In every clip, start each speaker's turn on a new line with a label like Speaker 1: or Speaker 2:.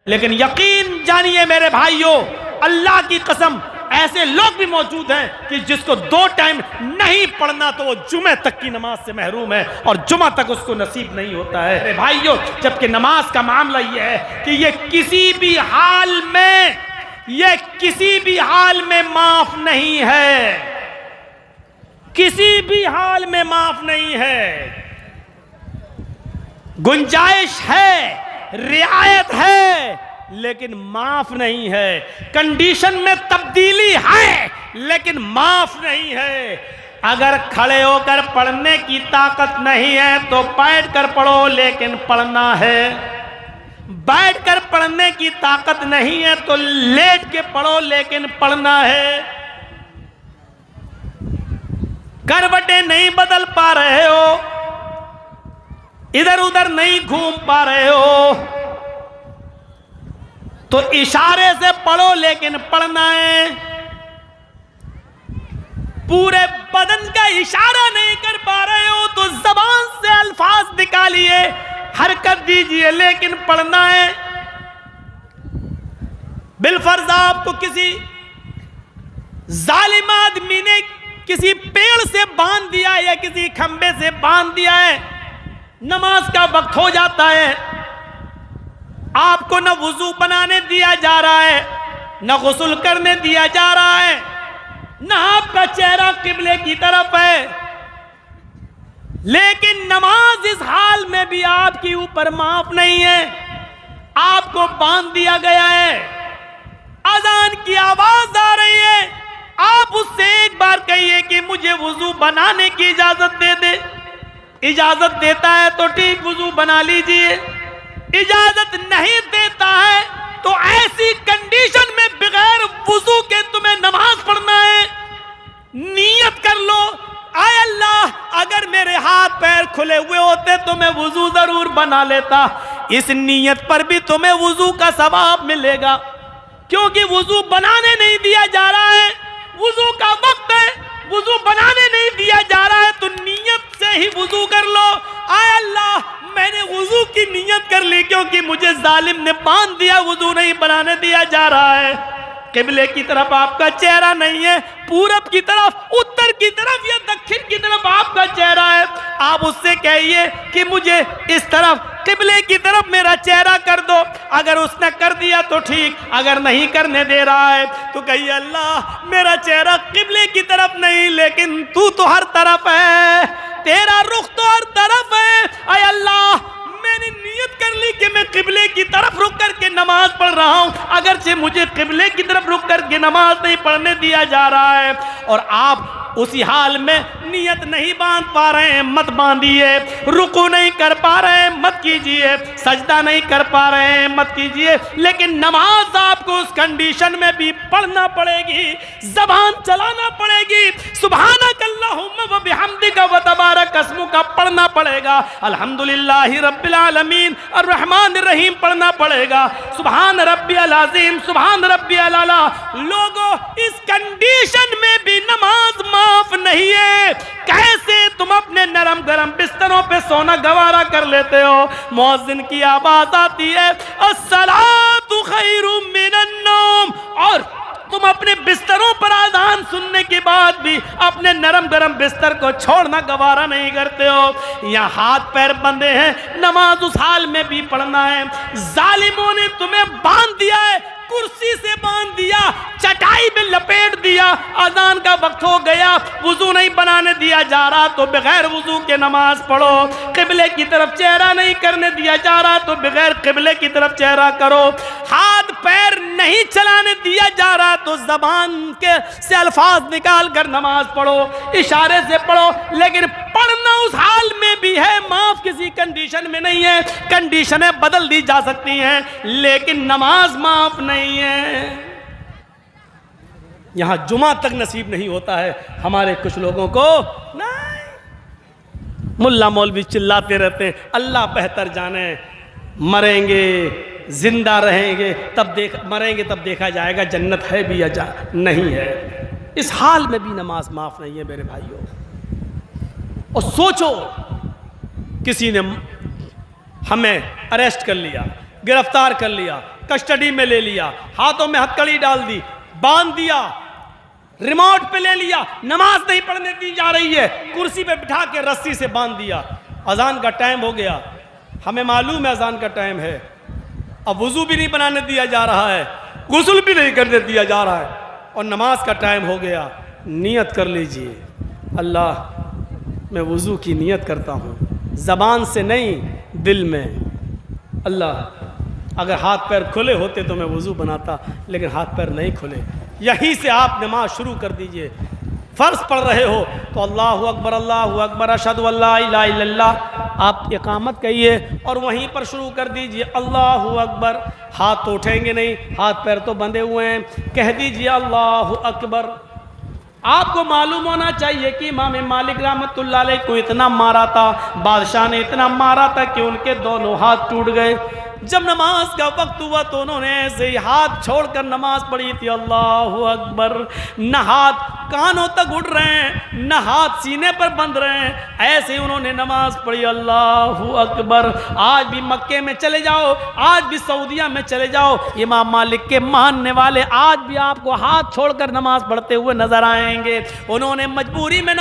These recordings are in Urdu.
Speaker 1: لیکن یقین جانیے میرے بھائیوں، اللہ کی قسم ایسے لوگ بھی موجود ہیں کہ جس کو 2 ٹائم نہیں پڑھنا تو وہ جمعہ تک کی نماز سے محروم ہے اور جمعہ تک اس کو نصیب نہیں ہوتا ہے میرے بھائیوں۔ جبکہ نماز کا معاملہ یہ ہے کہ یہ کسی بھی حال میں معاف نہیں ہے، کسی بھی حال میں معاف نہیں ہے۔ گنجائش ہے، رعایت ہے، لیکن معاف نہیں ہے۔ کنڈیشن میں تبدیلی ہے لیکن معاف نہیں ہے۔ اگر کھڑے ہو کر پڑھنے کی طاقت نہیں ہے تو بیٹھ کر پڑھو لیکن پڑھنا ہے۔ بیٹھ کر پڑھنے کی طاقت نہیں ہے تو لیٹ کے پڑھو لیکن پڑھنا ہے۔ کروٹیں نہیں بدل پا رہے ہو، ادھر ادھر نہیں گھوم پا رہے ہو تو اشارے سے پڑھو لیکن پڑھنا ہے۔ پورے بدن کا اشارہ نہیں کر پا رہے ہو تو زبان سے الفاظ نکالیے، حرکت دیجئے لیکن پڑھنا ہے۔ بالفرض آپ کو کسی ظالم آدمی نے کسی پیڑ سے باندھ دیا یا کسی کھمبے سے باندھ دیا ہے، نماز کا وقت ہو جاتا ہے، آپ کو نہ وضو بنانے دیا جا رہا ہے، نہ غسل کرنے دیا جا رہا ہے، نہ آپ کا چہرہ قبلے کی طرف ہے، لیکن نماز اس حال میں بھی آپ کے اوپر معاف نہیں ہے۔ آپ کو باندھ دیا گیا ہے، اذان کی آواز آ رہی ہے، آپ اس سے ایک بار کہیے کہ مجھے وضو بنانے کی اجازت دے دے۔ اجازت دیتا ہے تو ٹھیک، وضو بنا لیجئے۔ اجازت نہیں دیتا ہے تو ایسی کنڈیشن میں بغیر وضو کے تمہیں نماز پڑھنا ہے۔ نیت کر لو، اے اللہ اگر میرے ہاتھ پیر کھلے ہوئے ہوتے تو میں وضو ضرور بنا لیتا۔ اس نیت پر بھی تمہیں وضو کا ثواب ملے گا، کیونکہ وضو بنانے نہیں دیا جا رہا ہے، وضو کا وقت ہے، وضو بنانے نہیں دیا جا رہا ہے تو نیت سے ہی وضو کر لو۔ اے اللہ میں نے وضو کی نیت کر لی کیونکہ مجھے ظالم نے باندھ دیا، وضو نہیں بنانے دیا جا رہا ہے۔ قبلے کی طرف آپ کا چہرہ نہیں ہے، پورب کی طرف، اتر کی طرف یا دکھن کی طرف آپ کا چہرہ ہے، آپ اس سے کہیے کہ مجھے اس طرف قبلے کی طرف میرا چہرہ کر دو۔ اگر اس نے کر دیا تو ٹھیک، اگر نہیں کرنے دے رہا ہے تو کہیے اللہ میرا چہرہ قبلے کی طرف نہیں لیکن تو ہر طرف ہے، تیرا رخ تو ہر طرف ہے۔ اے اللہ میں نے نیت کر لی کہ میں قبلے کی طرف رک کر کے نماز پڑھ رہا ہوں، اگرچہ مجھے قبلے کی طرف رک کر کے نماز نہیں پڑھنے دیا جا رہا ہے، اور آپ اسی حال میں نیت نہیں باندھ پا رہے ہیں، مت باندھیے۔ رکوع نہیں کر پا رہے ہیں، مت کیجئے۔ سجدہ نہیں کر پا رہے ہیں، مت کیجئے۔ لیکن نماز آپ کو اس کنڈیشن میں بھی پڑھنا پڑے گی، زبان چلانا پڑے گی، سبحانک اللہم و بحمدک و تبارک اسمک پڑھنا پڑے گا، الحمدللہ رب العالمین الرحمن الرحیم پڑھنا پڑے گا، سبحان ربی العظیم سبحان ربی الاعلیٰ۔ لوگوں اس کنڈیشن میں بھی نماز معاف نہیں ہے۔ کیسے تم اپنے نرم گرم بستروں پہ سونا گوارا کر لیتے ہو؟ مؤذن کی آواز آتی ہے الصلاۃ خیر من النوم، اور تم اپنے بستروں پر اذان سننے کے بعد بھی اپنے نرم گرم بستر کو چھوڑنا گوارا نہیں کرتے ہو۔ یہاں ہاتھ پیر بندھے ہیں، نماز اس حال میں بھی پڑھنا ہے۔ ظالموں نے تمہیں باندھ دیا ہے، کرسی سے باندھ دیا، چٹائی میں لپیٹ دیا، اذان کا وقت ہو گیا، وضو نہیں بنانے دیا جا رہا تو بغیر وضو کے نماز پڑھو۔ قبلے کی طرف چہرہ نہیں کرنے دیا جا رہا تو بغیر قبلے کی طرف چہرہ کرو۔ ہاتھ پیر نہیں چلانے دیا جا رہا تو زبان سے الفاظ نکال کر نماز پڑھو، اشارے سے پڑھو، لیکن پڑھنا اس حال میں بھی ہے، معاف کسی کنڈیشن میں نہیں ہے۔ کنڈیشنیں بدل دی جا سکتی ہیں لیکن نماز معاف نہیں ہے۔ یہاں جمعہ تک نصیب نہیں ہوتا ہے ہمارے کچھ لوگوں کو، نہیں، ملا مولوی چلاتے رہتے ہیں، اللہ بہتر جانے، مریں گے زندہ رہیں گے تب مریں گے تب دیکھا جائے گا جنت ہے بھی یا نہیں ہے۔ اس حال میں بھی نماز معاف نہیں ہے میرے بھائیوں۔ اور سوچو کسی نے ہمیں اریسٹ کر لیا، گرفتار کر لیا، کسٹڈی میں لے لیا، ہاتھوں میں ہتکڑی ڈال دی، باندھ دیا، ریموٹ پہ لے لیا، نماز نہیں پڑھنے دی جا رہی ہے، کرسی پہ بٹھا کے رسی سے باندھ دیا۔ اذان کا ٹائم ہو گیا، ہمیں معلوم ہے اذان کا ٹائم ہے، اب وضو بھی نہیں بنانے دیا جا رہا ہے، غسل بھی نہیں کرنے دیا جا رہا ہے، اور نماز کا ٹائم ہو گیا۔ نیت کر لیجئے، اللہ میں وضو کی نیت کرتا ہوں، زبان سے نہیں دل میں۔ اللہ اگر ہاتھ پیر کھلے ہوتے تو میں وضو بناتا، لیکن ہاتھ پیر نہیں کھلے، یہیں سے آپ نماز شروع کر دیجئے۔ فرض پڑھ رہے ہو تو اللہ اکبر اشہد ان لا الہ الا اللہ آپ اقامت کہیے اور وہیں پر شروع کر دیجئے اللہ اکبر۔ ہاتھ تو اٹھیں گے نہیں، ہاتھ پیر تو بندھے ہوئے ہیں، کہہ دیجئے اللہ اکبر۔ آپ کو معلوم ہونا چاہیے کہ امام مالک رحمۃ اللہ علیہ کو اتنا مارا تھا، بادشاہ نے اتنا مارا تھا کہ ان کے دونوں ہاتھ ٹوٹ گئے۔ جب نماز کا وقت ہوا تو انہوں نے ایسے ہی ہاتھ چھوڑ کر نماز پڑھی تھی، اللہ اکبر۔ نہ ہاتھ کانوں تک اٹھ رہے ہیں، نہ ہاتھ سینے پر بندھ رہے ہیں، ایسے ہی انہوں نے نماز پڑھی، اللہ اکبر۔ آج بھی مکے میں چلے جاؤ، آج بھی سعودیہ میں چلے جاؤ، امام مالک کے ماننے والے آج بھی آپ کو ہاتھ چھوڑ کر نماز پڑھتے ہوئے نظر آئیں گے۔ انہوں نے مجبوری میں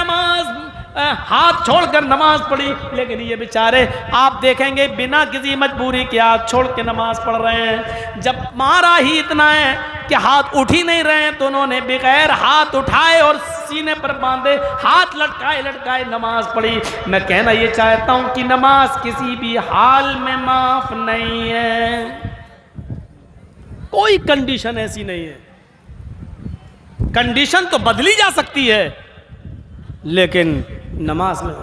Speaker 1: ہاتھ چھوڑ کر نماز پڑھی، لیکن یہ بیچارے آپ دیکھیں گے بنا کسی مجبوری کے ہاتھ چھوڑ کے نماز پڑھ رہے ہیں۔ جب مارا ہی اتنا ہے کہ ہاتھ اٹھ ہی نہیں رہے ہیں تو انہوں نے بغیر ہاتھ اٹھائے اور سینے پر باندھے ہاتھ لٹکائے نماز پڑھی۔ میں کہنا یہ چاہتا ہوں کہ نماز کسی بھی حال میں معاف نہیں ہے، کوئی کنڈیشن ایسی نہیں ہے۔ کنڈیشن تو بدلی جا سکتی ہے لیکن نماز میں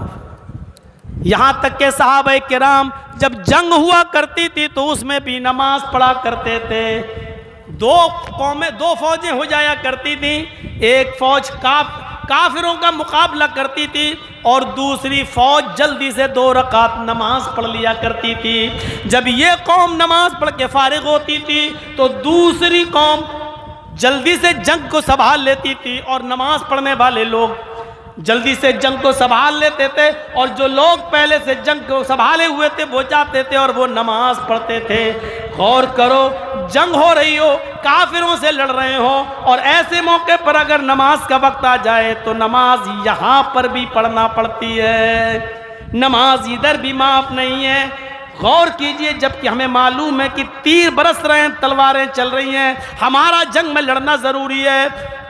Speaker 1: یہاں تک کہ صحابہ کرام جب جنگ ہوا کرتی تھی تو اس میں بھی نماز پڑھا کرتے تھے۔ دو فوجیں ہو جایا کرتی تھیں، ایک فوج کافروں کا مقابلہ کرتی تھی اور دوسری فوج جلدی سے 2 رکعت نماز پڑھ لیا کرتی تھی۔ جب یہ قوم نماز پڑھ کے فارغ ہوتی تھی تو دوسری قوم جلدی سے جنگ کو سنبھال لیتی تھی، اور نماز پڑھنے والے لوگ جلدی سے جنگ کو سنبھال لیتے تھے، اور جو لوگ پہلے سے جنگ کو سنبھالے ہوئے تھے وہ جاتے تھے اور وہ نماز پڑھتے تھے۔ غور کرو، جنگ ہو رہی ہو، کافروں سے لڑ رہے ہو، اور ایسے موقع پر اگر نماز کا وقت آ جائے تو نماز یہاں پر بھی پڑھنا پڑتی ہے، نماز ادھر بھی معاف نہیں ہے۔ غور کیجئے، جبکہ ہمیں معلوم ہے کہ تیر برس رہے ہیں، تلواریں چل رہی ہیں، ہمارا جنگ میں لڑنا ضروری ہے،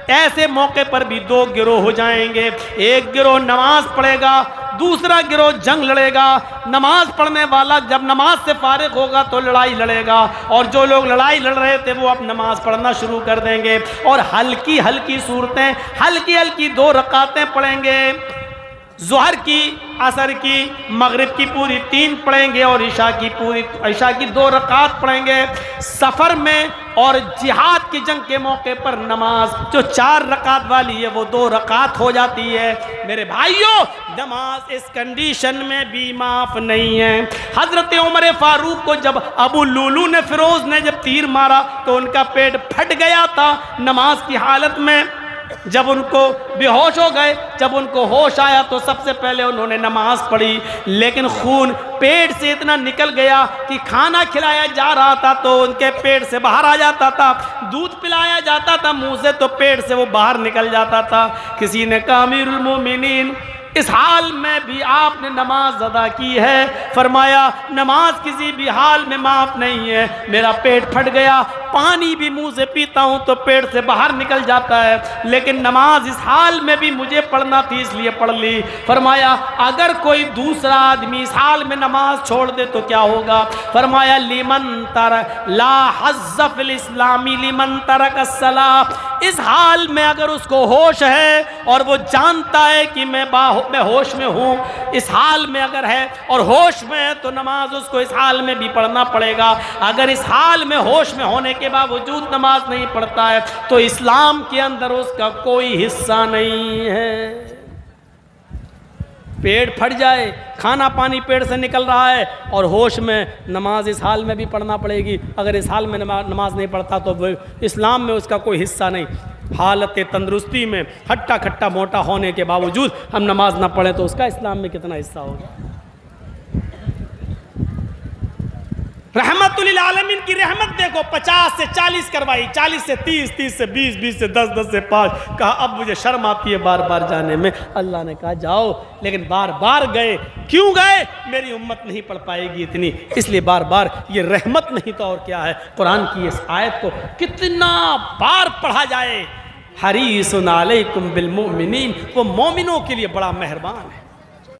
Speaker 1: ایسے موقع پر بھی 2 گروہ ہو جائیں گے، ایک گروہ نماز پڑھے گا، دوسرا گروہ جنگ لڑے گا۔ نماز پڑھنے والا جب نماز سے فارغ ہوگا تو لڑائی لڑے گا، اور جو لوگ لڑائی لڑ رہے تھے وہ اب نماز پڑھنا شروع کر دیں گے، اور ہلکی ہلکی صورتیں، ہلکی ہلکی 2 رکعتیں پڑھیں گے، ظہر کی، عصر کی، مغرب کی پوری 3 پڑھیں گے، اور عشاء کی 2 رکعت پڑھیں گے۔ سفر میں اور جہاد کی جنگ کے موقع پر نماز جو 4 رکعت والی ہے وہ 2 رکعت ہو جاتی ہے۔ میرے بھائیوں، نماز اس کنڈیشن میں بھی معاف نہیں ہے۔ حضرت عمر فاروق کو جب ابو لولو نے، فیروز نے جب تیر مارا تو ان کا پیٹ پھٹ گیا تھا نماز کی حالت میں۔ جب ان کو بے ہوش ہو گئے، جب ان کو ہوش آیا تو سب سے پہلے انہوں نے نماز پڑھی، لیکن خون پیٹ سے اتنا نکل گیا کہ کھانا کھلایا جا رہا تھا تو ان کے پیٹ سے باہر آ جاتا تھا، دودھ پلایا جاتا تھا منہ سے تو پیٹ سے وہ باہر نکل جاتا تھا۔ کسی نے کہا امیر المومنین، اس حال میں بھی آپ نے نماز ادا کی ہے؟ فرمایا نماز کسی بھی حال میں معاف نہیں ہے، میرا پیٹ پھٹ گیا، پانی بھی منہ سے پیتا ہوں تو پیٹ سے باہر نکل جاتا ہے، لیکن نماز اس حال میں بھی مجھے پڑھنا تھی اس لیے پڑھ لی۔ فرمایا اگر کوئی دوسرا آدمی اس حال میں نماز چھوڑ دے تو کیا ہوگا؟ فرمایا لمن ترک لا حظ فی الاسلام لمن ترک الصلاۃ، اس حال میں اگر اس کو ہوش ہے اور وہ جانتا ہے کہ میں ہوش میں ہوں، اس حال میں اگر ہے اور ہوش میں ہے تو نماز اس کو اس حال میں بھی پڑھنا پڑے گا۔ اگر اس حال میں ہوش میں ہونے کے باوجود نماز نہیں پڑھتا ہے تو اسلام کے اندر اس کا کوئی حصہ نہیں ہے۔ پیٹ پھٹ جائے، کھانا پانی پیٹ سے نکل رہا ہے اور ہوش میں، نماز اس حال میں بھی پڑھنا پڑے گی۔ اگر اس حال میں نماز نہیں پڑھتا تو اسلام میں اس کا کوئی حصہ نہیں۔ حالت تندرستی میں ہٹا کھٹا موٹا ہونے کے باوجود ہم نماز نہ پڑھیں تو اس کا اسلام میں کتنا حصہ ہوگا؟ رحمت للعالمین کی رحمت دیکھو، 50 سے 40 کروائی، 40 سے 30، 30 سے 20، 20 سے 10، 10 سے 5، کہا اب مجھے شرم آتی ہے بار بار جانے میں، اللہ نے کہا جاؤ، لیکن بار بار گئے، کیوں گئے؟ میری امت نہیں پڑھ پائے گی اتنی، اس لیے بار بار، یہ رحمت نہیں تو اور کیا ہے؟ قرآن کی اس آیت کو کتنا بار پڑھا جائے، حریص علیکم بالمؤمنین، وہ مومنوں کے لیے بڑا مہربان ہے۔